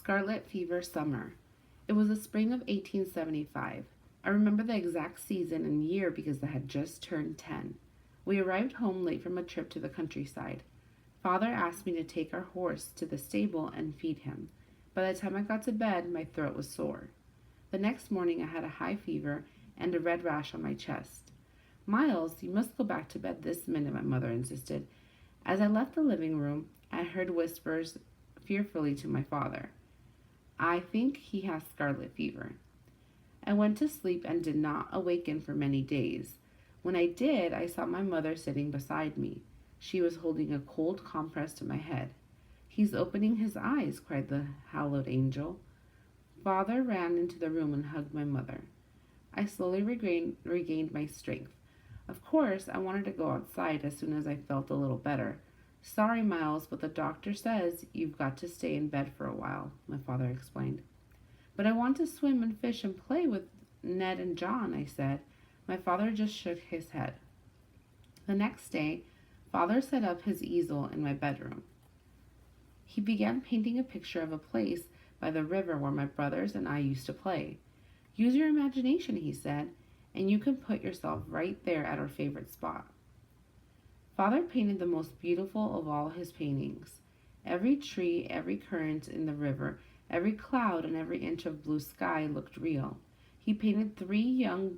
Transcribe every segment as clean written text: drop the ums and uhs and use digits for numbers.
Scarlet Fever Summer. It was the spring of 1875. I remember the exact season and year because I had just turned 10. We arrived home late from a trip to the countryside. Father asked me to take our horse to the stable and feed him. By the time I got to bed, my throat was sore. The next morning, I had a high fever and a red rash on my chest. Miles, you must go back to bed this minute, my mother insisted. As I left the living room, I heard whispers fearfully to my father. I think he has scarlet fever. I went to sleep and did not awaken for many days. When I did, I saw my mother sitting beside me. She was holding a cold compress to my head. He's opening his eyes, cried the hallowed angel. Father ran into the room and hugged my mother. I slowly regained my strength. Of course, I wanted to go outside as soon as I felt a little better. Sorry, Miles, but the doctor says you've got to stay in bed for a while, my father explained. But I want to swim and fish and play with Ned and John, I said. My father just shook his head. The next day, Father set up his easel in my bedroom. He began painting a picture of a place by the river where my brothers and I used to play. Use your imagination, he said, and you can put yourself right there at our favorite spot. Father painted the most beautiful of all his paintings. Every tree, every current in the river, every cloud, and every inch of blue sky looked real. He painted 3 young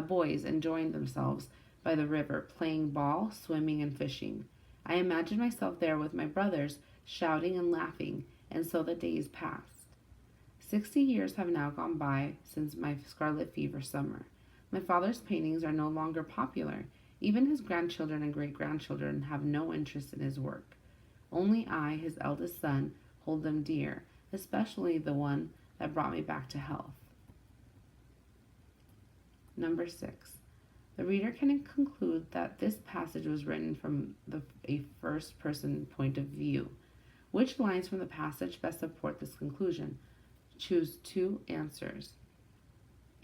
boys enjoying themselves by the river, playing ball, swimming, and fishing. I imagined myself there with my brothers, shouting and laughing, and so the days passed. 60 years have now gone by since my scarlet fever summer. My father's paintings are no longer popular. Even his grandchildren and great-grandchildren have no interest in his work. Only I, his eldest son, hold them dear, especially the one that brought me back to health. Number 6. The reader can conclude that this passage was written from a first-person point of view. Which lines from the passage best support this conclusion? Choose 2 answers.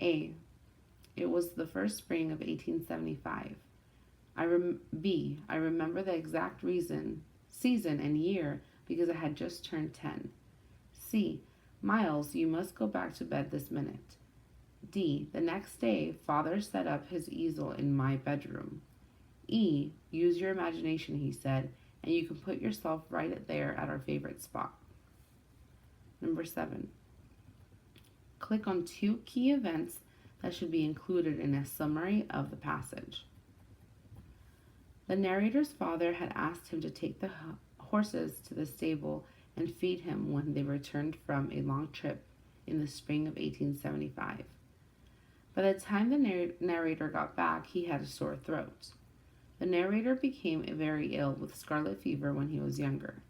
A. It was the first spring of 1875. B. I remember the exact season and year because I had just turned 10. C. Miles, you must go back to bed this minute. D. The next day, Father set up his easel in my bedroom. E. Use your imagination, he said, and you can put yourself right there at our favorite spot. Number 7. Click on 2 key events that should be included in a summary of the passage. The narrator's father had asked him to take the horses to the stable and feed him when they returned from a long trip in the spring of 1875. By the time the narrator got back, he had a sore throat. The narrator became very ill with scarlet fever when he was younger.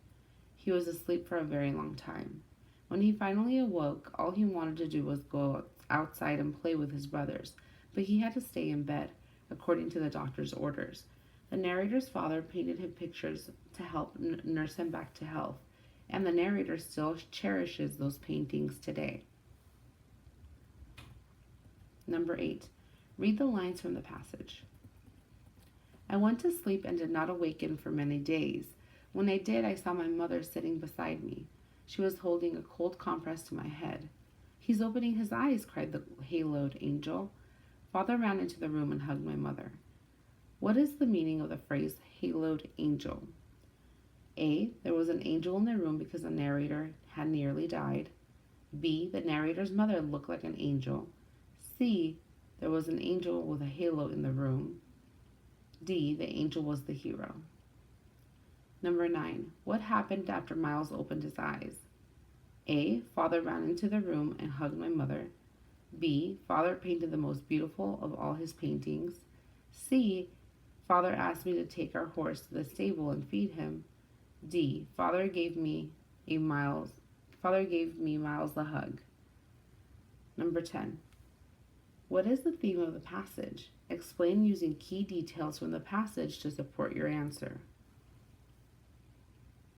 He was asleep for a very long time. When he finally awoke, all he wanted to do was go outside and play with his brothers, but he had to stay in bed, according to the doctor's orders. The narrator's father painted him pictures to help nurse him back to health, and the narrator still cherishes those paintings today. Number 8. Read the lines from the passage. I went to sleep and did not awaken for many days. When I did, I saw my mother sitting beside me. She was holding a cold compress to my head. He's opening his eyes, cried the haloed angel. Father ran into the room and hugged my mother. What is the meaning of the phrase haloed angel? A. There was an angel in the room because the narrator had nearly died. B. The narrator's mother looked like an angel. C. There was an angel with a halo in the room. D. The angel was the hero. Number 9. What happened after Miles opened his eyes? A. Father ran into the room and hugged my mother. B. Father painted the most beautiful of all his paintings. C. Father asked me to take our horse to the stable and feed him. D. Father gave me Miles a hug. Number 10. What is the theme of the passage? Explain using key details from the passage to support your answer.